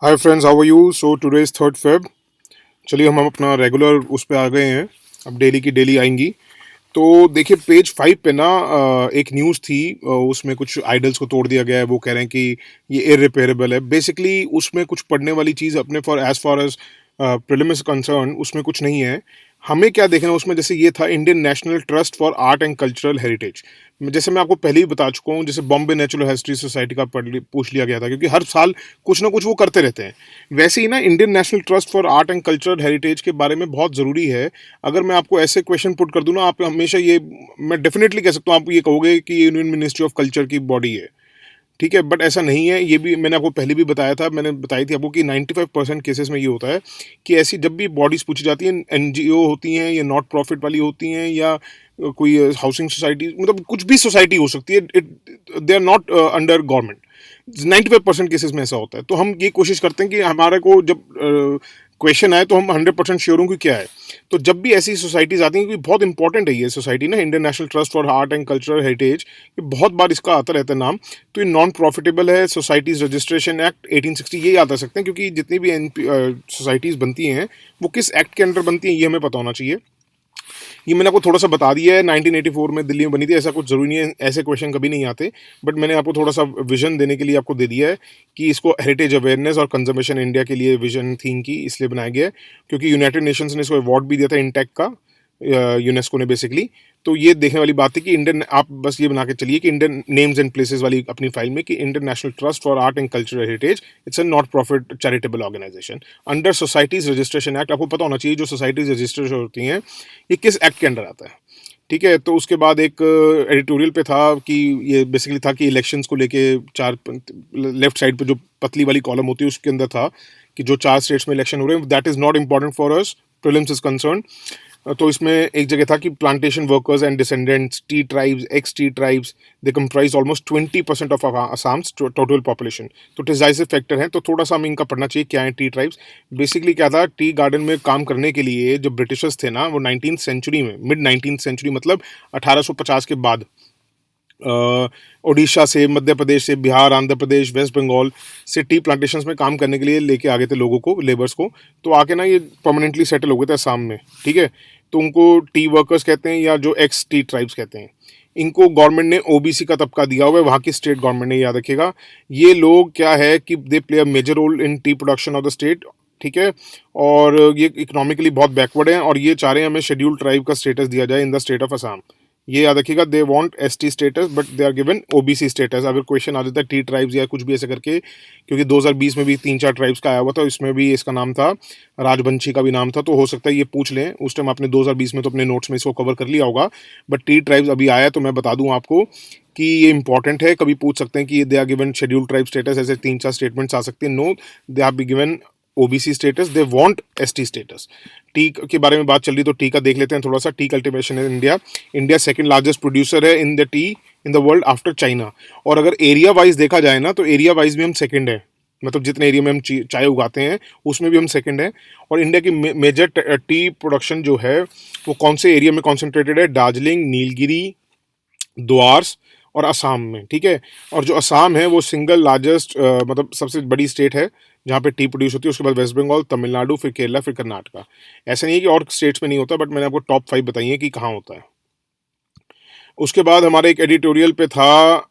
Hi friends, how are you? So today is 3 Feb। चलिए हम अपना रेगुलर उस पे आ गए हैं। अब डेली की डेली आएंगी। तो देखिए पेज 5 पे ना एक न्यूज़ थी। उसमें कुछ आइडल्स को तोड़ दिया गया है। वो कह रहे हैं कि ये इररिपेयरेबल है। बेसिकली उसमें कुछ पढ़ने वाली चीज़ अपने for as prelim is concern उसमें कुछ नहीं है। हमें क्या देखना है उसमें, जैसे ये था Indian National Trust for Art and Cultural heritage. जैसे मैं आपको पहले ही बता चुका हूँ, जैसे बॉम्बे नेचुरल हिस्ट्री सोसाइटी का पूछ लिया गया था, क्योंकि हर साल कुछ ना कुछ वो करते रहते हैं। वैसे ही ना Indian National Trust for Art and Cultural heritage के बारे में बहुत ज़रूरी है। अगर मैं आपको ऐसे क्वेश्चन पुट कर दूं ना, आप हमेशा ये, मैं डेफिनेटली कह सकता हूँ, आप ये कहोगे कि ये यूनियन मिनिस्ट्री ऑफ कल्चर की बॉडी है। ठीक है, बट ऐसा नहीं है। ये भी मैंने आपको पहले भी बताया था, मैंने बताई थी आपको कि 95% केसेस में ये होता है कि ऐसी जब भी बॉडीज़ पूछी जाती हैं, एनजीओ होती हैं या नॉट प्रॉफिट वाली होती हैं या कोई हाउसिंग सोसाइटी, मतलब कुछ भी सोसाइटी हो सकती है, they are not under government. 95% cases में ऐसा होता है। तो हम ये कोशिश करते हैं कि हमारे को जब क्वेश्चन आए तो हम 100% श्योर हों कि क्या है। तो जब भी ऐसी सोसाइटीज़ आती हैं, क्योंकि बहुत इंपॉर्टेंट है ये सोसाइटी ना, Indian National Trust for Art and Cultural heritage, ये बहुत बार इसका आता रहता है नाम। तो ये नॉन प्रॉफिटेबल है। सोसाइटीज़ रजिस्ट्रेशन एक्ट 1860 ये याद रख सकते हैं, क्योंकि जितनी भी सोसाइटीज़ बनती हैं वो किस एक्ट के अंडर बनती हैं ये हमें पता होना चाहिए। ये मैंने आपको थोड़ा सा बता दिया है। 1984 में दिल्ली में बनी थी। ऐसा कुछ ज़रूरी नहीं है, ऐसे क्वेश्चन कभी नहीं आते। बट मैंने आपको थोड़ा सा विजन देने के लिए आपको दे दिया है कि इसको हेरिटेज अवेयरनेस और कंजर्वेशन इंडिया के लिए विजन थीम की इसलिए बनाया गया है, क्योंकि यूनाइटेड नेशंस ने इसको अवार्ड भी दिया था इंटेक का, यूनेस्को ने बेसिकली। तो ये देखने वाली बात है कि इंडियन, आप बस ये बना के चलिए कि इंडियन नेम्स एंड प्लेसेस वाली अपनी फाइल में कि Indian National Trust for Art and Cultural Heritage, it's a not profit charitable organisation under Societies Registration Act. आपको पता होना चाहिए जो सोसाइटीज रजिस्ट्रेशन होती हैं ये किस एक्ट के अंडर आता है। ठीक है, तो उसके बाद एक एडिटोरियल पे था कि ये बेसिकली था कि इलेक्शंस को लेके चार, लेफ्ट साइड पे जो पतली वाली कॉलम होती है उसके अंदर था कि जो 4 स्टेट्स में इलेक्शन हो रहे हैं, that is not important for us, prelims is concern. तो इसमें एक जगह था कि plantation workers and descendants, tea tribes, x tea tribes, they comprise almost 20% of Assam's total population. तो डिसाइसिव फैक्टर है। तो थोड़ा सा हमें इनका पढ़ना चाहिए क्या है टी ट्राइब्स। बेसिकली क्या था, टी गार्डन में काम करने के लिए जो ब्रिटिशर्स थे ना, वो 19th सेंचुरी में, मिड 19th सेंचुरी मतलब 1850 के बाद उड़ीसा से, मध्य प्रदेश से, बिहार, आंध्र प्रदेश, वेस्ट बंगाल से टी प्लांटेशंस में काम करने के लिए लेके आ गए थे लोगों को, लेबर्स को। तो आके ना ये परमानेंटली सेटल हो गए थे असम में। ठीक है, तो उनको टी वर्कर्स कहते हैं या जो एक्स टी ट्राइब्स कहते हैं। इनको गवर्नमेंट ने ओबीसी का तबका दिया हुआ है, वहाँ की स्टेट गवर्नमेंट ने, याद रखिएगा। ये लोग क्या है कि they play a major role in tea production of the state. ठीक है, और ये इकोनॉमिकली बहुत बैकवर्ड हैं और ये चाह रहे हैं हमें शेड्यूल्ड ट्राइब का स्टेटस दिया जाए in the state of Assam. ये याद रखिएगा, they want ST status but they are given OBC status. अगर क्वेश्चन आ जाता है टी ट्राइब्स या कुछ भी ऐसे करके, क्योंकि 2020 में भी 3-4 ट्राइब्स का आया हुआ था, इसमें भी इसका नाम था, राजवंशी का भी नाम था, तो हो सकता है ये पूछ लें। उस टाइम आपने 2020 में तो अपने नोट्स में इसको कवर कर लिया होगा। बट टी ट्राइब्स अभी आया तो मैं बता दूं आपको कि ये इंपॉर्टेंट है। कभी पूछ सकते हैं कि they are given scheduled tribe status, ऐसे 3-4 स्टेटमेंट्स आ सकते हैं। No, they are be given OBC status, they want ST status. Tea के बारे में बात चल रही तो टी का देख लेते हैं थोड़ा सा। Tea cultivation in India, India second largest producer है in the tea in the world after China. और अगर एरिया वाइज देखा जाए ना, तो एरिया वाइज भी हम सेकंड है। मतलब जितने एरिया में हम चाय उगाते हैं उसमें भी हम सेकंड है। और इंडिया की मेजर टी प्रोडक्शन जो है वो कौन से एरिया में कॉन्सेंट्रेटेड है? दार्जिलिंग, नीलगिरी, द्वार्स और असम में। ठीक है, और जो असम है वो सिंगल लार्जेस्ट, मतलब सबसे बड़ी स्टेट है जहाँ पे टी प्रोड्यूस होती है। उसके बाद वेस्ट बंगाल, तमिलनाडु, फिर केरला, फिर कर्नाटका। ऐसा नहीं है कि और स्टेट्स में नहीं होता, बट मैंने आपको टॉप 5 बताई है कि कहाँ होता है। उसके बाद हमारे एक एडिटोरियल पे था,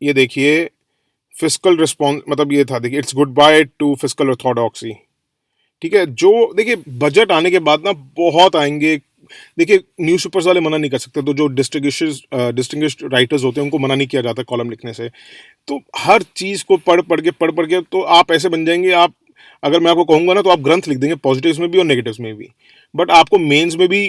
ये देखिए, फिस्कल रिस्पॉन्स, मतलब ये था, देखिए, it's good by two fiscal orthodoxy. ठीक है, जो देखिए बजट आने के बाद ना बहुत आएंगे। देखिए न्यूज़पेपर्स वाले मना नहीं कर सकते, तो जो डिस्टिंग्विश्ड राइटर्स होते हैं उनको मना नहीं किया जाता कॉलम लिखने से। तो हर चीज़ को पढ़ पढ़ के तो आप ऐसे बन जाएंगे। आप, अगर मैं आपको कहूँगा ना, तो आप ग्रंथ लिख देंगे, पॉजिटिव्स में भी और नेगेटिव्स में भी। बट आपको मेंस में भी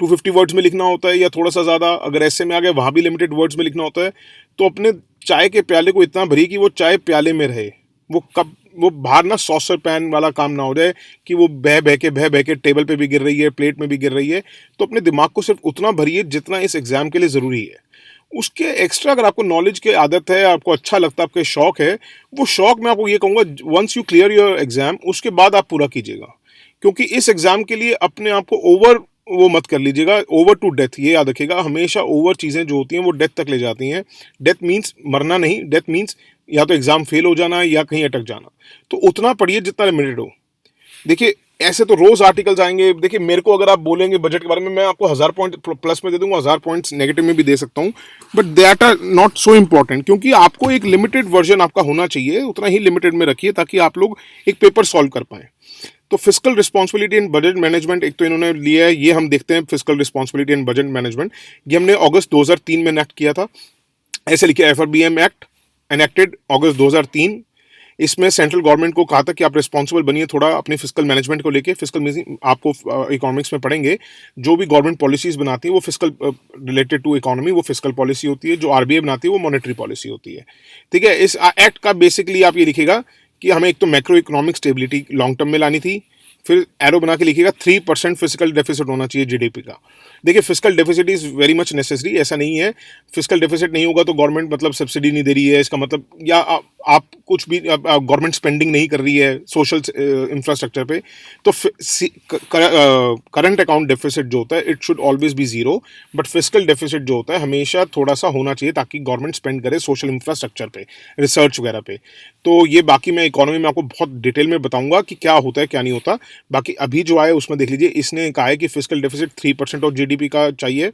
250 वर्ड्स में लिखना होता है या थोड़ा सा ज़्यादा। अगर ऐसे में आ गए वहाँ भी लिमिटेड वर्ड्स में लिखना होता है। तो अपने चाय के प्याले को इतना भरिए कि वो चाय प्याले में रहे। वो कब, वो बाहर ना सॉसर पैन वाला काम ना हो जाए कि वो बह बह के टेबल पे भी गिर रही है, प्लेट में भी गिर रही है। तो अपने दिमाग को सिर्फ उतना भरिए जितना इस एग्जाम के लिए ज़रूरी है। उसके एक्स्ट्रा अगर आपको नॉलेज की आदत है, आपको अच्छा लगता है, आपके शौक है, वो शौक मैं आपको ये कहूँगा, once you clear your exam उसके बाद आप पूरा कीजिएगा। क्योंकि इस एग्जाम के लिए अपने आप को ओवर, वो मत कर लीजिएगा, ओवर टू डेथ। ये याद रखिएगा, हमेशा ओवर चीज़ें जो होती हैं वो डेथ तक ले जाती हैं। डेथ मीन्स मरना नहीं, डेथ मीन्स या तो एग्जाम फेल हो जाना या कहीं अटक जाना। तो उतना पढ़िए जितना लिमिटेड हो। देखिए ऐसे तो रोज आर्टिकल्स आएंगे। देखिए मेरे को अगर आप बोलेंगे बजट के बारे में, मैं आपको 1000 पॉइंट प्लस में दे दूंगा, 1000 पॉइंट्स नेगेटिव में भी दे सकता हूँ, but that are not so important, क्योंकि आपको एक लिमिटेड वर्जन आपका होना चाहिए, उतना ही लिमिटेड में रखिए ताकि आप लोग एक पेपर सॉल्व कर पाएं। तो physical responsibility and budget management एक तो इन्होंने लिया है, ये हम देखते हैं physical responsibility and budget management, ये हमने अगस्त 2003 में एनेक्ट किया था। ऐसे लिखा FRBM एक्ट एनेक्टेड अगस्त 2003। इसमें सेंट्रल गवर्नमेंट को कहा था कि आप रिस्पॉन्सिबल बनिए थोड़ा अपनी फिजिकल मैनेजमेंट को लेके। फिजिकल मीनिंग आपको इकोनॉमिक्स में पढ़ेंगे, जो भी गवर्नमेंट पॉलिसीज बनाती है वो फिजिकल रिलेटेड टू इकोनॉमी वो फिजिकल पॉलिसी होती है, जो RBI बनाती है वो मॉनेटरी पॉलिसी होती है। ठीक है, इस एक्ट का बेसिकली आप ये लिखिएगा कि हमें एक तो macro economic stability long term में लानी थी, फिर एरो बना के लिखिएगा 3% फिजिकल डेफिसिट होना चाहिए GDP का। देखिए physical deficit is very much necessary, ऐसा नहीं है फिजिकल डेफिसिट नहीं होगा तो गवर्नमेंट मतलब सब्सिडी नहीं दे रही है इसका मतलब, या आप कुछ भी गवर्नमेंट स्पेंडिंग नहीं कर रही है सोशल इंफ्रास्ट्रक्चर पे, तो करंट अकाउंट डेफिसिट जो होता है it should always be zero, but physical deficit जो होता है हमेशा थोड़ा सा होना चाहिए ताकि गवर्नमेंट स्पेंड करे सोशल इंफ्रास्ट्रक्चर पे, रिसर्च वगैरह पे। तो ये बाकी मैं इकोनॉमी में आपको बहुत डिटेल में बताऊंगा कि क्या होता है क्या नहीं होता। बाकी अभी जो आए उसमें देख लीजिए, इसने कहा है कि फिजिकल डेफिसिट 3% ऑफ GDP का चाहिए।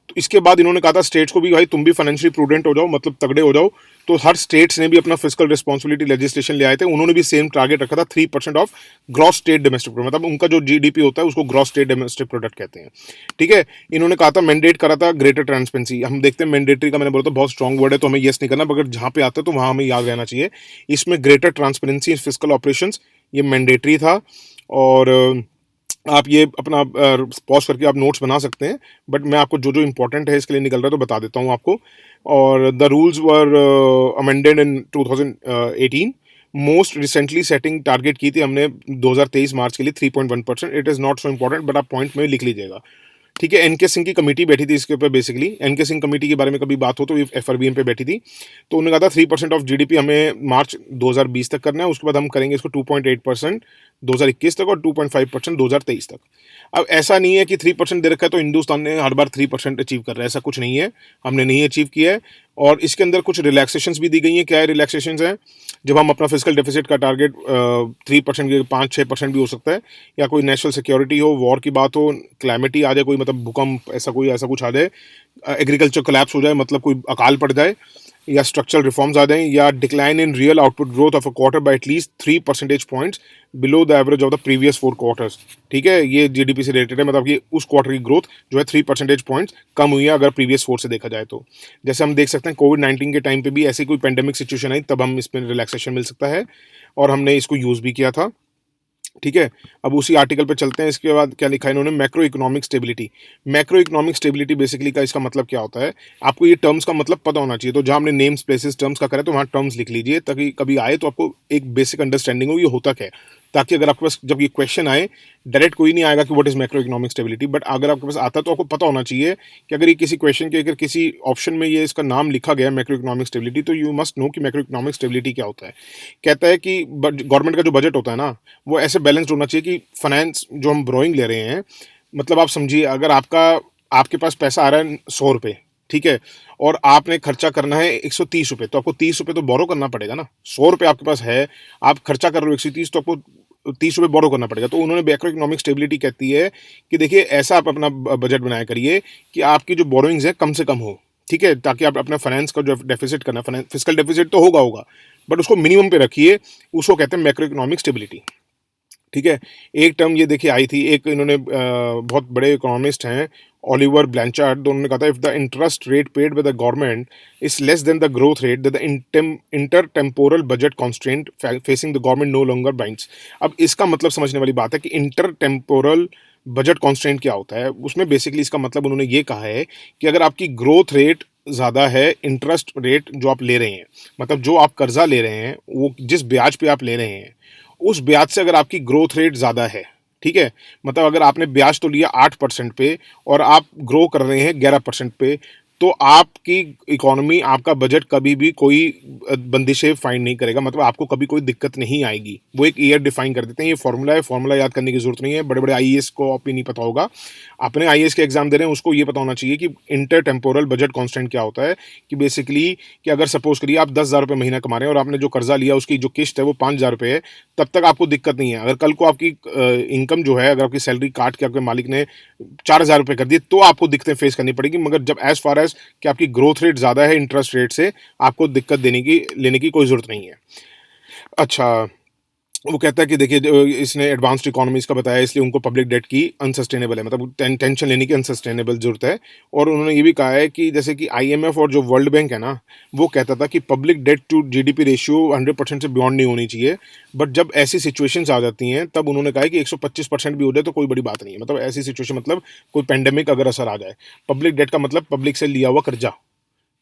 तो इसके बाद इन्होंने कहा था स्टेट्स को भी भाई तुम भी फाइनेंशियली प्रूडेंट हो जाओ, मतलब तगड़े हो जाओ। तो हर स्टेट्स ने भी अपना फिजिकल रिस्पॉन्सिबिलिटी लेजिस्लेशन ले आए थे, उन्होंने भी सेम टारगेट रखा था 3% of gross state domestic product, मतलब उनका जो GDP होता है उसको ग्रॉस स्टेट डोमेस्टिक प्रोडक्ट कहते हैं। ठीक है, इन्होंने कहा था मैंडेट करा था ग्रेटर ट्रांसपेरेंसी। हम देखते हैं मैंडेटरी का मैंने बोला था बहुत स्ट्रॉन्ग वर्ड है तो हमें येस नहीं करना, मगर जहाँ पे आता है तो वहाँ हमें याद रहना चाहिए। इसमें ग्रेटर ट्रांसपेरेंसी फिजिकल ऑपरेशंस ये मैंडेटरी था। और आप ये अपना पॉज करके आप नोट्स बना सकते हैं, बट मैं आपको जो जो इंपॉर्टेंट है इसके लिए निकल रहा है तो बता देता हूँ आपको। और the rules were amended in 2018। Most recently setting target की थी हमने 2023 मार्च के लिए 3.1%। It is not so important but आप पॉइंट में लिख लीजिएगा। ठीक है, NK सिंह की कमेटी बैठी थी इसके ऊपर। बेसिकली NK सिंह कमेटी के बारे में कभी बात हो तो ये FRBM पे बैठी थी, तो उन्होंने कहा था 3% ऑफ GDP हमें मार्च 2020 तक करना है, उसके बाद हम करेंगे इसको 2.8% 2021 तक और 2.5% 2023 तक। अब ऐसा नहीं है कि 3% दे रखा है तो हिंदुस्तान ने हर बार 3% अचीव कर रहा है, ऐसा कुछ नहीं है, हमने नहीं अचीव किया है। और इसके अंदर कुछ रिलैक्सेशंस भी दी गई हैं। क्या है रिलैक्सेशंस हैं? जब हम अपना फिजिकल डेफिसिट का टारगेट 3% के 5-6% भी हो सकता है, या कोई नेशनल सिक्योरिटी हो, वॉर की बात हो, क्लाइमेट ही आ जाए, कोई मतलब भूकंप ऐसा कुछ आ जाए, एग्रीकल्चर कोलैप्स हो जाए, मतलब कोई अकाल पड़ जाए, या स्ट्रक्चरल रिफॉर्म्स आ जाएं, या decline in real output growth of a quarter by at least 3 percentage points below the average of the previous 4 quarters. ठीक है, ये GDP से रिलेटेड है, मतलब कि उस क्वार्टर की ग्रोथ जो है 3 परसेंटेज पॉइंट्स कम हुई है अगर प्रीवियस 4 से देखा जाए तो। जैसे हम देख सकते हैं कोविड-19 के टाइम पे भी ऐसी कोई पेंडेमिक सिचुएशन आई तब हम इसमें रिलैक्सेशन मिल सकता है, और हमने इसको यूज़ भी किया था। ठीक है, अब उसी आर्टिकल पे चलते हैं। इसके बाद क्या लिखा है इन्होंने? Macro economic stability. Macro economic stability basically का इसका मतलब क्या होता है, आपको ये टर्म्स का मतलब पता होना चाहिए। तो जहाँ हमने नेम्स प्लेसेस टर्म्स का करें तो वहाँ टर्म्स लिख लीजिए ताकि कभी आए तो आपको एक बेसिक अंडरस्टैंडिंग हो ये होता क्या है, ताकि अगर आपके पास जब ये क्वेश्चन आए डायरेक्ट कोई नहीं आएगा कि what is macro economic stability, but अगर आपके पास आता है तो आपको पता होना चाहिए कि अगर ये किसी क्वेश्चन के अगर किसी ऑप्शन में ये इसका नाम लिखा गया मैक्रो इकोनॉमिक स्टेबिलिटी तो यू मस्ट नो कि मैक्रो इकोनॉमिक स्टेबिलिटी क्या होता है। कहता है कि गवर्नमेंट का जो बजट होता है ना वो ऐसे बैलेंस्ड होना चाहिए कि फाइनेंस जो हम ब्रोइंग ले रहे हैं, मतलब आप समझिए अगर आपके पास पैसा आ रहा है 100 रुपये, ठीक है, और आपने खर्चा करना है 130 रुपये, तो आपको 30 रुपये तो बोरो करना पड़ेगा ना। 100 रुपये आपके पास है, आप खर्चा कर रहे हो 130, तो आपको 30 रुपये बोरो करना पड़ेगा। तो उन्होंने मैक्रो इकोनॉमिक स्टेबिलिटी कहती है कि देखिए ऐसा आप अपना बजट बनाया करिए कि आपकी जो बोरोइंग्स है कम से कम हो, ठीक है, ताकि आप अपना फाइनेंस का जो डेफिसिट करना, फिजिकल डेफिसिट तो होगा, बट उसको मिनिमम पे रखिए, उसको कहते हैं मैक्रो इकोनॉमिक स्टेबिलिटी। ठीक है, एक टर्म ये देखिए आई थी, एक इन्होंने बहुत बड़े इकोनॉमिस्ट हैं ओलिवर ब्लैंचार्ड, तो उन्होंने कहा था if the interest rate paid by the government is less than the growth rate the intertemporal budget constraint facing the government no longer binds. अब इसका मतलब समझने वाली बात है कि इंटर टेम्पोरल बजट कॉन्स्ट्रेंट क्या होता है। उसमें बेसिकली इसका मतलब उन्होंने ये कहा है कि अगर आपकी ग्रोथ रेट ज़्यादा है, इंटरेस्ट रेट जो आप ले रहे हैं, मतलब जो आप कर्जा ले रहे हैं वो जिस ब्याज पे आप ले रहे हैं उस ब्याज से अगर आपकी ग्रोथ रेट ज़्यादा है, ठीक है, मतलब अगर आपने ब्याज तो लिया 8% पे और आप ग्रो कर रहे हैं 11% पे, तो आपकी इकोनॉमी, आपका बजट कभी भी कोई बंदिशें फाइंड नहीं करेगा, मतलब आपको कभी कोई दिक्कत नहीं आएगी। वो एक ईयर डिफाइन कर देते हैं, ये फॉर्मूला है, फॉर्मूला याद करने की जरूरत नहीं है। बड़े बड़े आईएएस को आप भी नहीं पता होगा, अपने आईएएस के एग्जाम दे रहे हैं उसको ये पता होना चाहिए कि इंटर टेम्पोरल बजट कांस्टेंट क्या होता है। कि बेसिकली कि अगर सपोज करिए आप 10,000 रुपये महीना कमा रहे हैं और आपने जो कर्जा लिया उसकी जो किस्त है वो 5,000 रुपये है, तब तक आपको दिक्कत नहीं है। अगर कल को आपकी इनकम जो है, अगर आपकी सैलरी काट के आपके मालिक ने 4,000 रुपये कर दिए तो आपको दिक्कतें फेस करनी पड़ेगी। मगर जब एज फार एज कि आपकी ग्रोथ रेट ज़्यादा है इंटरेस्ट रेट से, आपको दिक्कत लेने की कोई ज़रूरत नहीं है। अच्छा, वो कहता है कि देखिए इसने एडवांस्ड इकोनॉमीज का बताया, इसलिए उनको पब्लिक डेट की अनसस्टेनेबल है, मतलब टेंशन लेने की अनसस्टेनेबल जरूरत है। और उन्होंने ये भी कहा है कि जैसे कि आईएमएफ और जो वर्ल्ड बैंक है ना, वो कहता था कि public debt to GDP ratio 100% से बियॉन्ड नहीं होनी चाहिए। बट जब ऐसी सिचुएशंस आ जाती हैं तब उन्होंने कहा है कि 125% भी हो जाए तो कोई बड़ी बात नहीं है। मतलब ऐसी सिचुएशन, मतलब कोई पेंडेमिक अगर असर आ जाए, पब्लिक डेट का मतलब पब्लिक से लिया हुआ कर्जा,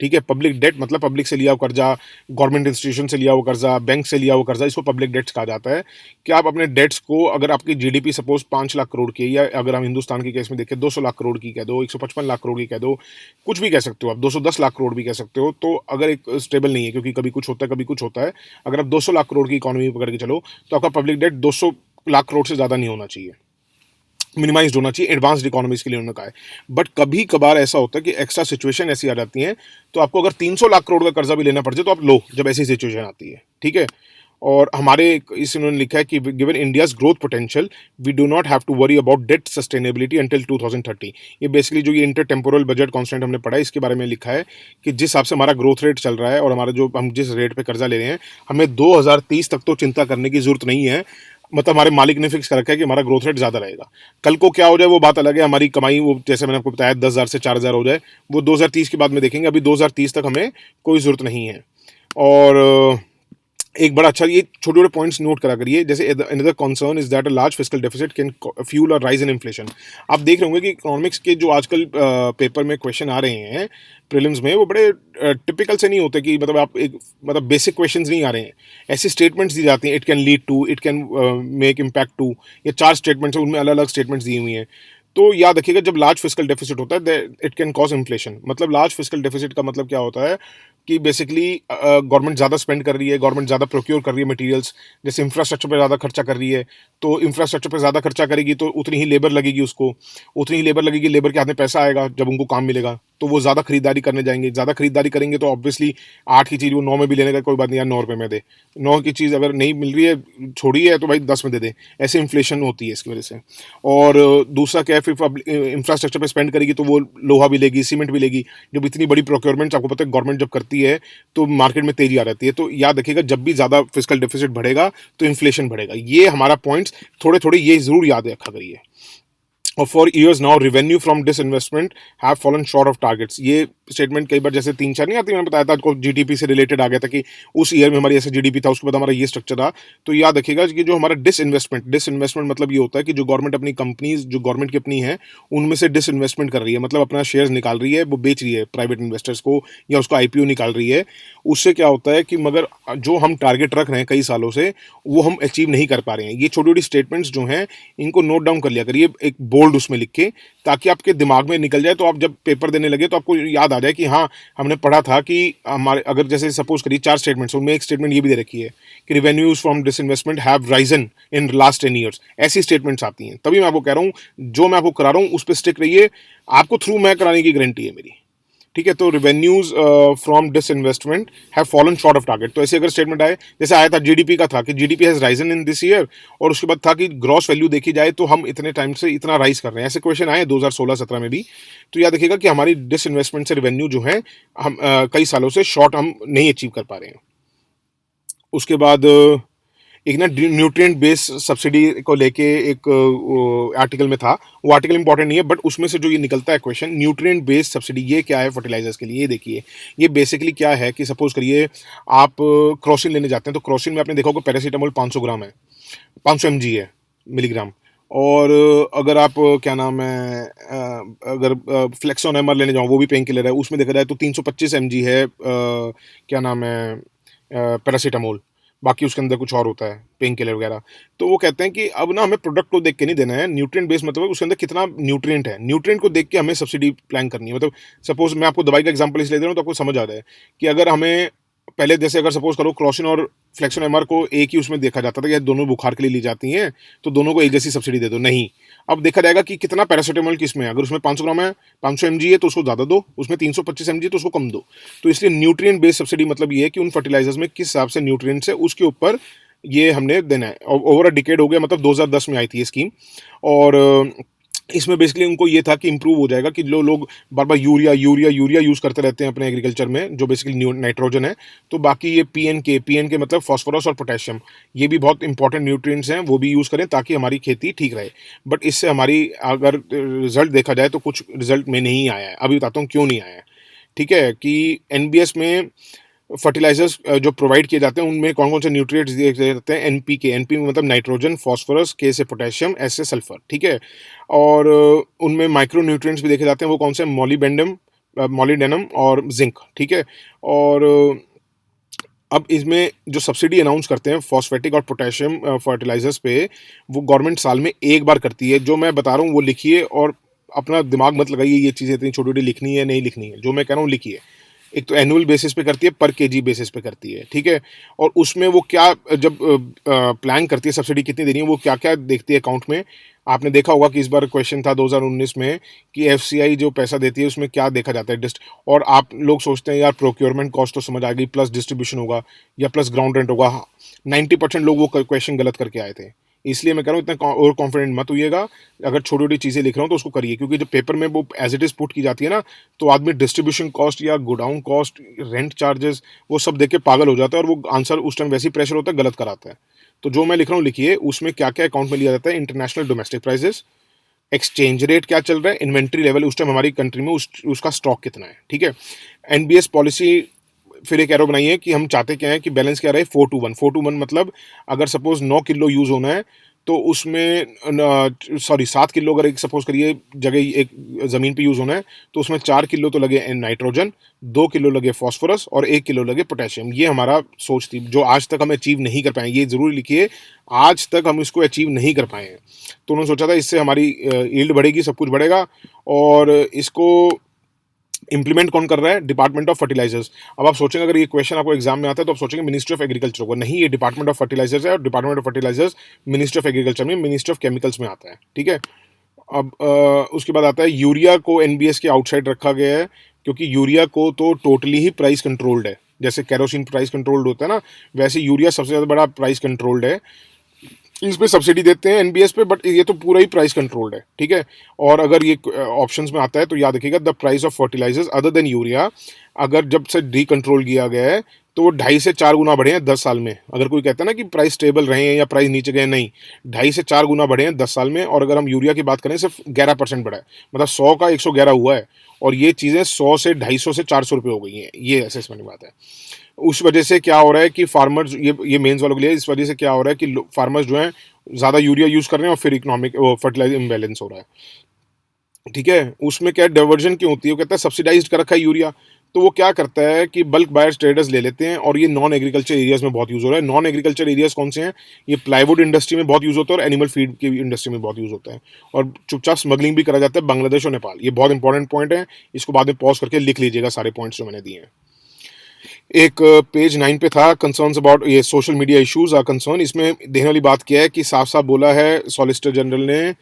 ठीक है। पब्लिक डेट मतलब पब्लिक से लिया हुआ कर्जा, गवर्नमेंट इंस्टीट्यूशन से लिया हुआ कर्जा, बैंक से लिया हुआ कर्जा, इसको पब्लिक डेट्स कहा जाता है। कि आप अपने डेट्स को, अगर आपकी जीडीपी सपोज 5 लाख करोड़ की है, या अगर हम हिंदुस्तान के केस में देखें 200 लाख करोड़ की कह दो, 155 लाख करोड़ की कह दो, कुछ भी कह सकते हो आप, 210 लाख करोड़ भी कह सकते हो। तो अगर एक स्टेबल नहीं है, क्योंकि कभी कुछ होता है कभी कुछ होता है, अगर आप 200 लाख करोड़ की इकोनॉमी पकड़ के चलो तो आपका पब्लिक डेट 200 लाख करोड़ से ज़्यादा नहीं होना चाहिए, मिनिमाइज होना चाहिए एडवांस्ड इकोनॉमीज के लिए, उन्होंने कहा है। बट कभी कभार ऐसा होता है कि एक्स्ट्रा सिचुएशन ऐसी आ जाती हैं, तो आपको अगर 300 लाख करोड़ का कर्जा भी लेना पड़ जाए तो आप लो, जब ऐसी सिचुएशन आती है, ठीक है। और हमारे इस इन्होंने लिखा है कि given India's growth potential we do not have to worry about debt sustainability until 2030। ये बेसिकली जो ये इंटर टेम्पोरल बजट कॉन्स्टेंट हमने पढ़ा है, इसके बारे में लिखा है कि जिस हिसाब से हमारा ग्रोथ रेट चल रहा है और हमारा जो हम जिस रेट पे कर्जा ले रहे हैं, हमें 2030 तक तो चिंता करने की जरूरत नहीं है। मतलब हमारे मालिक ने फिक्स कर रखा है कि हमारा ग्रोथ रेट ज़्यादा रहेगा। कल को क्या हो जाए वो बात अलग है, हमारी कमाई वो जैसे मैंने आपको बताया 10,000 से 4,000 हो जाए, वो 2030 के बाद में देखेंगे, अभी 2030 तक हमें कोई ज़रूरत नहीं है। और एक बड़ा अच्छा, ये छोटे छोटे पॉइंट्स नोट करा करिए। जैसे another concern is that a large fiscal deficit can fuel a rise in inflation. आप देख रहे होंगे कि इकोनॉमिक्स के जो आजकल पेपर में क्वेश्चन आ रहे हैं प्रीलिम्स में, वो बड़े टिपिकल से नहीं होते कि मतलब आप एक मतलब बेसिक क्वेश्चंस नहीं आ रहे हैं। ऐसी स्टेटमेंट्स दी जाती हैं, it can lead to, it can make impact to, ये 4 स्टेटमेंट्स हैं, उनमें अलग अलग स्टेटमेंट्स दी हुई हैं। तो याद रखिएगा जब लार्ज फिस्कल डेफिसिट होता है इट कैन कॉज इन्फ्लेशन। मतलब लार्ज फिस्कल डेफिसिट का मतलब क्या होता है कि बेसिकली गवर्नमेंट ज़्यादा स्पेंड कर रही है, गवर्नमेंट ज़्यादा प्रोक्योर कर रही है मटेरियल्स, जैसे इंफ्रास्ट्रक्चर पे ज़्यादा खर्चा कर रही है। तो इंफ्रास्ट्रक्चर पे ज़्यादा खर्चा करेगी तो उतनी ही लेबर लगेगी उसको, उतनी ही लेबर लगेगी, लेबर के हाथ में पैसा आएगा, जब उनको काम मिलेगा तो वो ज़्यादा खरीदारी करने जाएंगे। ज़्यादा खरीदारी करेंगे तो ऑब्वियसली 8 की चीज़ वो 9 में भी लेने का कोई बात नहीं, यार 9 रुपये में दे, 9 की चीज़ अगर नहीं मिल रही है छोड़ी है तो भाई 10 में दे दे। ऐसे इन्फ्लेशन होती है इसकी वजह से। और दूसरा क्या है, फिर इंफ्रास्ट्रक्चर पे स्पेंड करेगी तो वो लोहा भी लेगी, सीमेंट भी लेगी। जब इतनी बड़ी प्रोक्योरमेंट आपको पता है गवर्नमेंट जब करती है तो मार्केट में तेजी आ जाती है। तो याद रखिएगा जब भी ज़्यादा फिस्कल डेफिसिट बढ़ेगा तो इन्फ्लेशन बढ़ेगा। ये हमारा पॉइंट्स थोड़े थोड़े ये जरूर याद रखा करिए। और for years now revenue from disinvestment have fallen short of targets. ये स्टेटमेंट कई बार जैसे 3-4 नहीं आती, मैंने बताया था आपको जीडीपी से रिलेटेड आ गया था कि उस ईयर में हमारी ऐसे जीडीपी था, उसके बाद हमारा ये स्ट्रक्चर था। तो याद रखिएगा कि जो हमारा डिसइन्वेस्टमेंट मतलब ये होता है कि जो गवर्नमेंट अपनी कंपनीज जो गवर्नमेंट की अपनी है उनमें से डिसइन्वेस्टमेंट कर रही है, मतलब अपना शेयर निकाल रही है, वो बेच रही है प्राइवेट इन्वेस्टर्स को, या उसका आईपीओ निकाल रही है। उससे क्या होता है कि मगर जो हम टारगेट रख रहे हैं कई सालों से वो हम अचीव नहीं कर पा रहे हैं। ये छोटी छोटी स्टेटमेंट्स जो हैं इनको नोट डाउन कर लिया करिए एक बोल्ड उसमें लिख के, ताकि आपके दिमाग में निकल जाए, तो आप जब पेपर देने लगे तो आपको याद आ जाए कि हाँ हमने पढ़ा था कि हमारे अगर जैसे सपोज करिए 4 स्टेटमेंट्स, उनमें एक स्टेटमेंट ये भी दे रखी है कि revenues from disinvestment have risen in last 10 years. ऐसी स्टेटमेंट्स आती हैं, तभी मैं आपको कह रहा हूँ जो मैं आपको करा रहा हूँ उस पर स्टिक रहिए, आपको थ्रू मैं कराने की गारंटी है मेरी, ठीक है। तो revenues from disinvestment have fallen short of target. तो ऐसे अगर स्टेटमेंट आए, जैसे आया था जीडीपी का था कि GDP has risen in this year, और उसके बाद था कि ग्रॉस वैल्यू देखी जाए तो हम इतने टाइम से इतना राइज कर रहे हैं। ऐसे क्वेश्चन आए 2016-17 में भी। तो याद रखिएगा कि हमारी डिसइन्वेस्टमेंट से रिवेन्यू जो है हम कई सालों से शॉर्ट हम नहीं अचीव कर पा रहे हैं। उसके बाद एक ना न्यूट्रिएंट बेस सब्सिडी को लेके एक आर्टिकल में था, वो आर्टिकल इंपॉर्टेंट नहीं है बट उसमें से जो ये निकलता है क्वेश्चन, न्यूट्रिएंट बेस्ड सब्सिडी ये क्या है फर्टिलाइजर्स के लिए। ये देखिए ये बेसिकली क्या है कि सपोज करिए आप क्रोसिन लेने जाते हैं, तो क्रोसिन में आपने देखा होगा पैरासीटामोल 500 ग्राम है, 500 mg है, मिलीग्राम। और अगर आप क्या नाम है अगर फ्लेक्सोन एमआर लेने जाओ, वो भी पेन किलर है, उसमें देखा जाए तो 325 mg है क्या नाम है पैरासीटामोल। बाकी उसके अंदर कुछ और होता है, पेन किलर वगैरह। तो वो कहते हैं कि अब ना हमें प्रोडक्ट को देख के नहीं देना है, न्यूट्रिएंट बेस मतलब उसके अंदर कितना न्यूट्रिएंट है, न्यूट्रिएंट को देख के हमें सब्सिडी प्लान करनी है। मतलब सपोज मैं आपको दवाई का एग्जांपल इसलिए दे रहा हूँ तो आपको समझ आ जाए कि अगर हमें पहले जैसे अगर सपोज करो क्रोसिन और फ्लेक्सोन एमआर को एक ही उसमें देखा जाता था कि ये दोनों बुखार के लिए ली जाती हैं, तो दोनों को एक जैसी सब्सिडी दे दो, नहीं। अब देखा जाएगा कि कितना पैरासीटामोल किस में है, अगर उसमें 500 ग्राम है, 500 mg है तो उसको ज़्यादा दो, उसमें 325 mg है तो उसको कम दो। तो इसलिए न्यूट्रिएंट बेस्ड सब्सिडी मतलब ये है कि उन फर्टिलाइजर्स में किस हिसाब से न्यूट्रिएंट्स है उसके ऊपर ये हमने देना है। ओवर अ डिकेड हो गया, मतलब 2010 में आई थी ये स्कीम। और इसमें बेसिकली उनको ये था कि इंप्रूव हो जाएगा कि जो लोग बार बार यूरिया यूरिया यूरिया यूज़ करते रहते हैं अपने एग्रीकल्चर में, जो बेसिकली नाइट्रोजन है, तो बाकी ये पीएन के मतलब फॉस्फोरस और पोटेशियम, ये भी बहुत इंपॉर्टेंट न्यूट्रिएंट्स हैं, वो भी यूज़ करें ताकि हमारी खेती ठीक रहे। बट इससे हमारी अगर रिजल्ट देखा जाए तो कुछ रिजल्ट में नहीं आया है। अभी बताता हूँ क्यों नहीं आया है। ठीक है, कि एनबीएस में फर्टिलाइजर्स जो प्रोवाइड किए जाते हैं उनमें कौन कौन से न्यूट्रिएंट्स दिए जाते हैं, एनपीके, एनपी मतलब नाइट्रोजन, फॉस्फोरस, के से पोटेशियम, एस से सल्फर। ठीक है, और उनमें माइक्रो न्यूट्रिएंट्स भी देखे जाते हैं, वो कौन से, मॉलीडेनम और जिंक। ठीक है, और अब इसमें जो सब्सिडी अनाउंस करते हैं फॉस्फेटिक और पोटेशियम फर्टिलाइजर्स पे, वो गवर्नमेंट साल में एक बार करती है। जो मैं बता रहा हूँ वो लिखिए और अपना दिमाग मत लगाइए ये चीज़ें इतनी छोटी छोटी लिखनी है नहीं लिखनी है, जो मैं कह रहा हूँ लिखिए। एक तो एनुअल बेसिस पे करती है, पर केजी बेसिस पे करती है। ठीक है, और उसमें वो क्या जब प्लान करती है सब्सिडी कितनी देनी है, वो क्या क्या देखती है अकाउंट में। आपने देखा होगा कि इस बार क्वेश्चन था 2019 में कि एफसीआई जो पैसा देती है उसमें क्या देखा जाता है डिस्ट, और आप लोग सोचते हैं यार प्रोक्योरमेंट कॉस्ट तो समझ आ गई, प्लस डिस्ट्रीब्यूशन होगा या प्लस ग्राउंड रेंट होगा। 90% लोग वो क्वेश्चन गलत करके आए थे। इसलिए मैं कह रहा हूँ इतना ओवर कॉन्फिडेंट मत होइएगा। अगर छोटी छोटी चीज़ें लिख रहा हूँ तो उसको करिए, क्योंकि जब पेपर में वो एज इट इज़ पुट की जाती है ना, तो आदमी डिस्ट्रीब्यूशन कॉस्ट या गोडाउन कॉस्ट, रेंट चार्जेस, वो सब देख के पागल हो जाता है और वो आंसर उस टाइम वैसे ही प्रेशर होता है गलत कराता है। तो जो मैं लिख रहा हूँ लिखिए, उसमें क्या क्या अकाउंट में लिया जाता है, international domestic prices, exchange rate क्या चल रहा है, इन्वेंट्री लेवल उस टाइम हमारी कंट्री में उसका स्टॉक कितना है। ठीक है, एनबीएस पॉलिसी फिर एक एरो बनाइए कि हम चाहते क्या है कि बैलेंस क्या रहे, 4:1। 4:1 मतलब अगर सपोज 9 किलो यूज़ होना है तो उसमें 7 किलो अगर एक सपोज करिए जगह एक ज़मीन पे यूज़ होना है, तो उसमें 4 किलो तो लगे नाइट्रोजन, 2 किलो लगे फॉस्फोरस और 1 किलो लगे पोटेशियम। ये हमारा सोच थी जो आज तक हम अचीव नहीं कर पाए। ये ज़रूर लिखिए, आज तक हम इसको अचीव नहीं कर पाए हैं। तो उन्होंने सोचा था इससे हमारी यील्ड बढ़ेगी, सब कुछ बढ़ेगा। और इसको इंप्लीमेंट कौन कर रहा है, डिपार्टमेंट ऑफ फर्टिलाइजर्स। अब आप सोचेंगे अगर ये क्वेश्चन आपको एग्जाम में आता है तो आप सोचेंगे मिनिस्ट्री ऑफ एग्रीकल्चर होगा, नहीं, ये डिपार्टमेंट ऑफ फर्टिलाइजर्स है, और department of fertilisers ministry of agriculture में, मिनिस्ट्री ऑफ केमिकल्स में आता है। ठीक है, अब उसके बाद आता है यूरिया को एनबीएस के आउटसाइड रखा गया है, क्योंकि यूरिया को तो टोटली ही प्राइस कंट्रोल्ड है। जैसे कैरोसिन प्राइस कंट्रोल्ड होता है ना, वैसे यूरिया सबसे ज़्यादा बड़ा प्राइस कंट्रोल्ड है। इस पे सब्सिडी देते हैं एनबीएस पे, बट ये तो पूरा ही प्राइस कंट्रोल्ड है। ठीक है, और अगर ये ऑप्शंस में आता है तो याद रखिएगा, the price of fertilisers other than urea, अगर जब से डी कंट्रोल किया गया है तो वो 2.5 से 4 गुना बढ़े हैं 10 साल में। अगर कोई कहता है ना कि प्राइस स्टेबल रहे हैं या प्राइस नीचे गए, नहीं, 2.5 से 4 गुना बढ़े हैं 10 साल में। और अगर हम यूरिया की बात करें सिर्फ 11% बढ़ा है, मतलब 100 का 111 हुआ है, और ये चीज़ें 100 से 250 से 400 रुपये हो गई हैं। ये असेसमेंट की बात है। उस वजह से क्या हो रहा है कि फार्मर्स, ये मेंस वालों के लिए, इस वजह से क्या हो रहा है कि फार्मर्स जो हैं ज़्यादा यूरिया यूज़ कर रहे हैं और फिर इकोनॉमिक फर्टिलाइजर इम्बैलेंस हो रहा है। ठीक है, उसमें क्या डाइवर्जन क्यों होती है, वो कहता है सब्सिडाइज कर रखा है यूरिया, तो वो क्या करता है कि बल्क बायर्स ट्रेडर्स ले लेते हैं, और ये नॉन एग्रीकल्चर एरियाज में बहुत यूज़ हो रहा है। नॉन एग्रीकल्चर एरियाज कौन से हैं, ये प्लाईवुड इंडस्ट्री में बहुत यूज़ होता है और एनिमल फीड की इंडस्ट्री में बहुत यूज़ होता है, और चुपचाप स्मगलिंग भी करा जाता है बांग्लादेश और नेपाल। ये बहुत इंपॉर्टेंट पॉइंट है, इसको बाद में पॉज करके लिख लीजिएगा सारे पॉइंट्स जो मैंने दिए हैं। एक पेज 9 पे था कंसर्न्स अबाउट ये social media issues are concern. इसमें देखने वाली बात क्या है कि साफ साफ बोला है सॉलिसिटर जनरल ने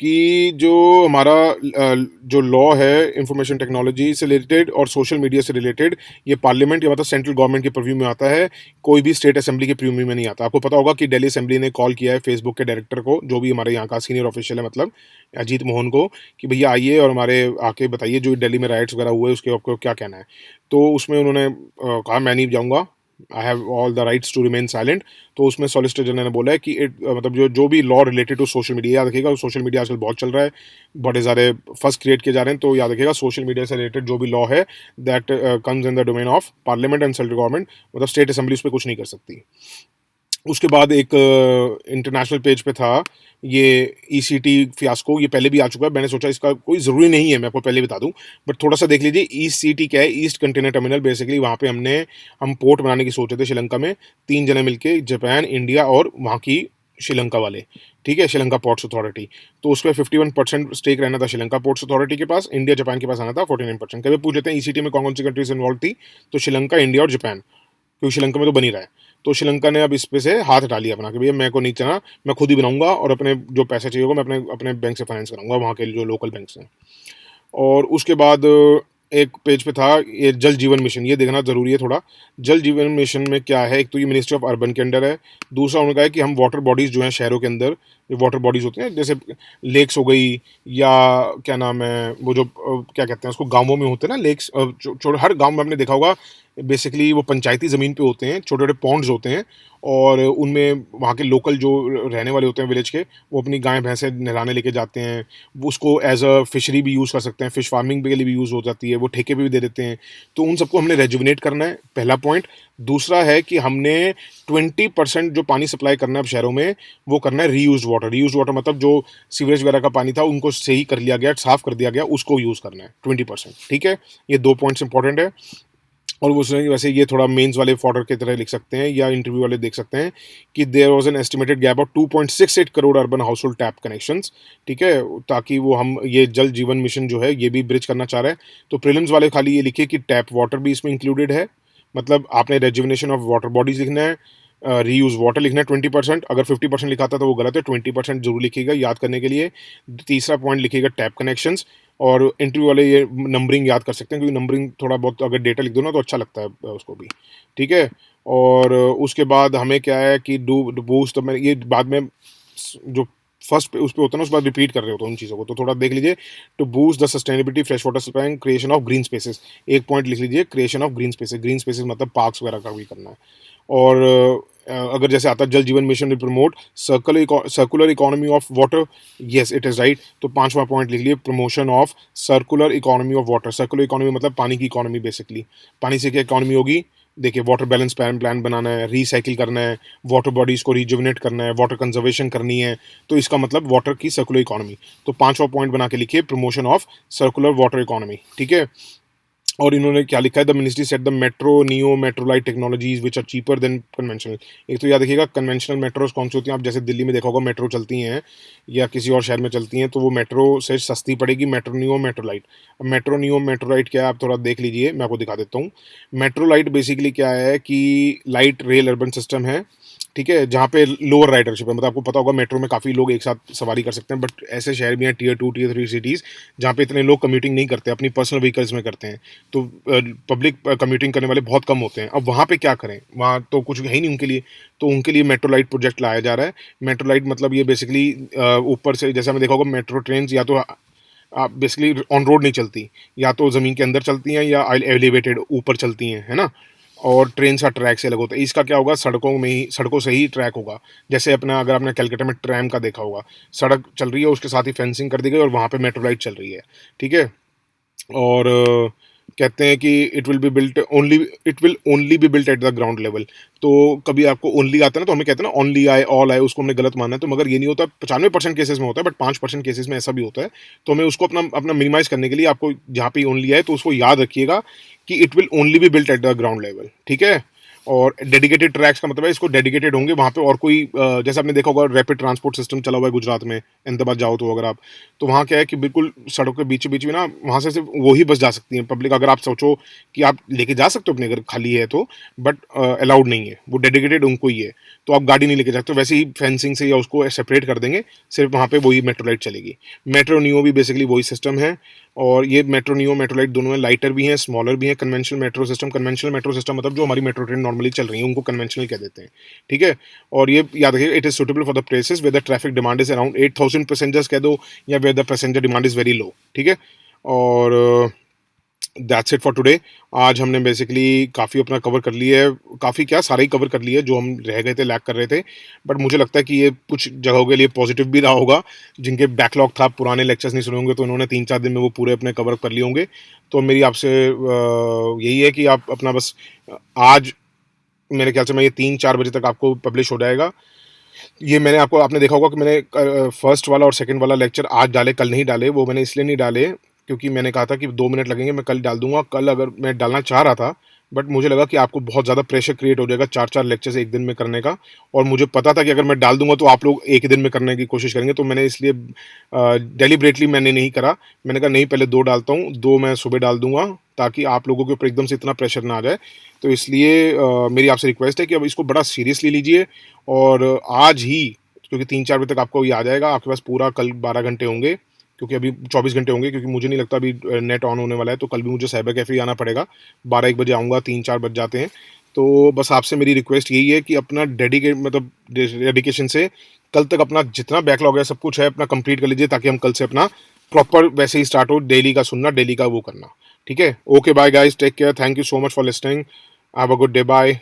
कि जो हमारा जो लॉ है इंफॉर्मेशन टेक्नोलॉजी से रिलेटेड और सोशल मीडिया से रिलेटेड, ये पार्लियामेंट या मतलब सेंट्रल गवर्नमेंट के प्रीव्यू में आता है, कोई भी स्टेट असेंबली के प्रीव्यू में नहीं आता। आपको पता होगा कि दिल्ली असेंबली ने कॉल किया है फेसबुक के डायरेक्टर को, जो भी हमारे यहाँ का सीनियर ऑफिशियल है, मतलब अजीत मोहन को, कि भैया आइए और हमारे आके बताइए जो दिल्ली में राइट्स वगैरह हुए उसके आपको क्या कहना है। तो उसमें उन्होंने कहा मैं नहीं जाऊँगा, I have all the rights to remain silent. तो उसमें सॉलिसिटर जनरल ने बोला है कि मतलब जो भी law related to social media, याद रखिएगा सोशल मीडिया आजकल बहुत चल रहा है, बड़े सारे फर्स्ट क्रिएट किए जा रहे हैं, तो याद रखिएगा सोशल मीडिया से रिलेटेड जो भी लॉ है that comes in the domain of parliament and central government, मतलब स्टेट असेंबली उस पर कुछ नहीं कर सकती। उसके बाद एक इंटरनेशनल पेज पे था ये ईसीटी फियास्को, ये पहले भी आ चुका है, मैंने सोचा इसका कोई ज़रूरी नहीं है मैं आपको पहले बता दूं, बट थोड़ा सा देख लीजिए। ईसीटी क्या है, ईस्ट कंटेनर टर्मिनल, बेसिकली वहाँ पे हम पोर्ट बनाने की सोच रहे थे श्रीलंका में, 3 जने मिलके, जापान, इंडिया और वहाँ की श्रीलंका वाले, ठीक है, श्रीलंका पोर्ट्स अथॉरिटी। तो उसमें 51% स्टेक रहना था श्रीलंका पोर्ट्स अथॉरिटी के पास, इंडिया जापान के पास आना था 49%। कभी पूछ लेते हैं ईसीटी में कौन कौन सी कंट्रीज इन्वॉल्व थी, तो श्रीलंका, इंडिया और जापान, क्योंकि श्रीलंका में तो बन ही रहा है। तो श्रीलंका ने अब इस पे से हाथ हटा लिया अपना कि भैया मेरे को नहीं चलना, मैं खुद ही बनाऊंगा और अपने जो पैसा चाहिए होगा मैं अपने अपने बैंक से फाइनेंस कराऊंगा, वहाँ के जो लोकल बैंक हैं। और उसके बाद एक पेज पे था ये जल जीवन मिशन, ये देखना ज़रूरी है थोड़ा। जल जीवन मिशन में क्या है, एक तो ये मिनिस्ट्री ऑफ अर्बन के अंडर है, दूसरा उन्होंने कहा है कि हम वाटर बॉडीज़ जो हैं शहरों के अंदर, जो वाटर बॉडीज़ होती हैं जैसे लेक्स हो गई, या क्या नाम है वो जो क्या कहते हैं उसको, गाँवों में होते हैं ना लेक्स, हर गाँव में आपने देखा होगा बेसिकली वो पंचायती ज़मीन पे होते हैं, छोटे छोटे पॉन्ड्स होते हैं, और उनमें वहाँ के लोकल जो रहने वाले होते हैं विलेज के, वो अपनी गाय भैंसें नहलाने लेके जाते हैं, वो उसको एज अ फिशरी भी यूज़ कर सकते हैं, फिश फार्मिंग के लिए भी यूज़ हो जाती है, वो ठेके पे भी दे देते हैं। तो उन सबको हमने रेजुविनेट करना है, पहला पॉइंट। दूसरा है कि हमने 20% जो पानी सप्लाई करना है अब शहरों में, वो करना है रीयूज वाटर। रीयूज वाटर मतलब जो सीवरेज वगैरह का पानी था उनको सही कर लिया गया, साफ कर दिया गया, उसको यूज़ करना है 20%, ठीक है। ये 2 पॉइंट्स इंपॉर्टेंट है। और वो सोचेंगे वैसे ये थोड़ा मेंस वाले फॉर्डर की तरह लिख सकते हैं, या इंटरव्यू वाले देख सकते हैं कि there was an estimated gap of 2.68 crore urban household tap connections, ठीक है, ताकि वो हम ये जल जीवन मिशन जो है ये भी ब्रिज करना चाह रहे हैं। तो प्रीलिम्स वाले खाली ये लिखिए कि टैप वाटर भी इसमें इंक्लूडेड है, मतलब आपने रेजुविनेशन ऑफ वाटर बॉडीज लिखना है, रीयूज वाटर लिखना है 20%, अगर 50% लिखा था तो वो गलत है, 20% जरूर लिखिएगा याद करने के लिए। तीसरा पॉइंट लिखिएगा टैप कनेक्शंस, और इंटरव्यू वाले ये नंबरिंग याद कर सकते हैं, क्योंकि नंबरिंग थोड़ा बहुत अगर डेटा लिख दो ना तो अच्छा लगता है उसको भी, ठीक है। और उसके बाद हमें क्या है कि डू बूस्ट, तो मैं ये बाद में जो फर्स्ट पे उस पे होता है ना, उस बाद रिपीट कर रहे होते हैं उन चीज़ों को, तो थोड़ा देख लीजिए। To boost the sustainability fresh water supply and creation of green spaces, एक पॉइंट लिख लीजिए, creation of green spaces. Green spaces मतलब पार्क्स वगैरह का भी करना है। और अगर जैसे आता है जल जीवन mission will promote circular economy of water, yes it is right. तो 5वां पॉइंट लिख लिए, promotion of circular economy of water. Circular economy मतलब पानी की इकोनॉमी, बेसिकली पानी से क्या इकोनॉमी होगी, देखिए वाटर बैलेंस प्लान बनाना है, रिसाइकिल करना है, वाटर बॉडीज़ को रिजुविनेट करना है, वाटर कंजर्वेशन करनी है, तो इसका मतलब वाटर की सर्कुलर इकोनॉमी। तो 5वां पॉइंट बना के लिखिए, promotion of circular water economy, ठीक है। और इन्होंने क्या लिखा है, the ministry set the metro neo metrolite technologies which are cheaper than conventional. एक तो याद रखिएगा कन्वेंशनल मेट्रोज कौन सी होती हैं, आप जैसे दिल्ली में देखा होगा मेट्रो चलती हैं या किसी और शहर में चलती हैं, तो वो मेट्रो से सस्ती पड़ेगी मेट्रो नियो मेट्रोलाइट। अब मेट्रो नियो मेट्रोलाइट क्या है आप थोड़ा देख लीजिए, मैं आपको दिखा देता हूँ। मेट्रोलाइट बेसिकली क्या है कि लाइट रेल अर्बन सिस्टम है, ठीक है, जहाँ पे लोअर राइडरशिप है, मतलब आपको पता होगा मेट्रो में काफ़ी लोग एक साथ सवारी कर सकते हैं, बट ऐसे शहर भी हैं टियर 2 टियर 3 सिटीज़ जहाँ पे इतने लोग कम्यूटिंग नहीं करते, अपनी पर्सनल व्हीकल्स में करते हैं, तो पब्लिक कम्यूटिंग करने वाले बहुत कम होते हैं। अब वहाँ पे क्या करें, वहाँ तो कुछ है ही नहीं उनके लिए, तो उनके लिए मेट्रोलाइट प्रोजेक्ट लाया जा रहा है। मेट्रोलाइट मतलब ये बेसिकली ऊपर से, जैसे हमें देखा होगा मेट्रो ट्रेन या तो आप बेसिकली ऑन रोड नहीं चलती, या तो ज़मीन के अंदर चलती हैं या एलिवेटेड ऊपर चलती हैं, है ना। और ट्रेन का ट्रैक से अलग होता है, इसका क्या होगा, सड़कों में ही, सड़कों से ही ट्रैक होगा। जैसे अपना अगर आपने कलकत्ता में ट्रैम का देखा होगा, सड़क चल रही है उसके साथ ही फेंसिंग कर दी गई और वहाँ पे मेट्रो लाइट चल रही है, ठीक है। और कहते हैं कि it will only be built at the ground level. तो कभी आपको ओनली आता है ना, तो हमें कहते हैं ना ओनली आए ऑल आए, उसको हमने गलत माना है, तो मगर ये नहीं होता, 95% केसेस में होता है, बट 5% केसेस में ऐसा भी होता है। तो हमें उसको अपना अपना मिनिमाइज करने के लिए आपको जहाँ पे ओनली आए तो उसको याद रखिएगा कि it will only be built at the ground level, ठीक है। और डेडिकेटेड ट्रैक्स का मतलब है इसको डेडिकेटेड होंगे वहाँ पे, और कोई जैसे आपने देखा होगा रैपिड ट्रांसपोर्ट सिस्टम चला हुआ है गुजरात में, अहमदाबाद जाओ तो अगर आप, तो वहाँ क्या है कि बिल्कुल सड़कों के बीच बीच में ना, वहाँ से सिर्फ वही बस जा सकती है पब्लिक। अगर आप सोचो कि आप लेके जा सकते हो अपने अगर खाली है तो, बट अलाउड नहीं है, वो डेडिकेटेड उनको ही है, तो आप गाड़ी नहीं लेके जा सकते। वैसे ही फेंसिंग से या उसको सेपरेट कर देंगे, सिर्फ वहाँ पे वही मेट्रो लाइट चलेगी। मेट्रो नियो भी बेसिकली वही सिस्टम है, और ये मेट्रो नियो मेट्रो लाइट दोनों में लाइटर भी हैं, स्मॉलर भी हैं। कन्वेंशनल मेट्रो सिस्टम मतलब जो हमारी मेट्रो ट्रेन नॉर्मली चल रही है उनको कन्वेंशनल कह देते हैं, ठीक है। और ये याद रखिए, it is suitable for the places where the traffic demand is around 8000 passengers कह दो, या where the passenger demand is very low, ठीक है। और दैट्स इट फॉर टुडे। आज हमने बेसिकली काफ़ी अपना कवर कर लिया है, काफ़ी क्या सारा ही कवर कर लिया है जो हम रह गए थे, लैक कर रहे थे। बट मुझे लगता है कि ये कुछ जगहों के लिए पॉजिटिव भी रहा होगा, जिनके बैकलॉग था, पुराने लेक्चर्स नहीं सुने होंगे, तो इन्होंने 3-4 दिन में वो पूरे अपने कवर कर लिए होंगे। तो मेरी आपसे यही है कि आप अपना बस आज मेरे ख्याल से मैं ये 3-4 बजे तक आपको पब्लिश हो जाएगा। ये आपने देखा होगा कि मैंने फर्स्ट वाला और सेकंड वाला लेक्चर आज डाले, कल नहीं डाले। वो मैंने इसलिए नहीं डाले क्योंकि मैंने कहा था कि 2 मिनट लगेंगे, मैं कल डाल दूँगा। कल अगर मैं डालना चाह रहा था, बट मुझे लगा कि आपको बहुत ज़्यादा प्रेशर क्रिएट हो जाएगा 4-4 लेक्चर्स एक दिन में करने का, और मुझे पता था कि अगर मैं डाल दूँगा तो आप लोग एक ही दिन में करने की कोशिश करेंगे, तो मैंने इसलिए डेलिबरेटली मैंने नहीं करा। मैंने कहा नहीं, पहले 2 डालता हूँ, 2 मैं सुबह डाल दूँगा ताकि आप लोगों के ऊपर एकदम से इतना प्रेशर ना आ जाए। तो इसलिए मेरी आपसे रिक्वेस्ट है कि अब इसको बड़ा सीरियसली लीजिए, और आज ही, क्योंकि 3-4 बजे तक आपको ये आ जाएगा, आपके पास पूरा कल 12 घंटे होंगे, क्योंकि अभी 24 घंटे होंगे, क्योंकि मुझे नहीं लगता अभी नेट ऑन होने वाला है, तो कल भी मुझे साइबर कैफ़े आना पड़ेगा। 12-1 बजे आऊँगा, 3-4 बज जाते हैं। तो बस आपसे मेरी रिक्वेस्ट यही है कि अपना डेडिकेशन से कल तक अपना जितना बैकलॉग है, सब कुछ है, अपना कंप्लीट कर लीजिए, ताकि हम कल से अपना प्रॉपर वैसे ही स्टार्ट हो, डेली का सुनना, डेली का वो करना। ठीक है? Okay, bye guys, take care, thank you so much for listening, have a good day, bye.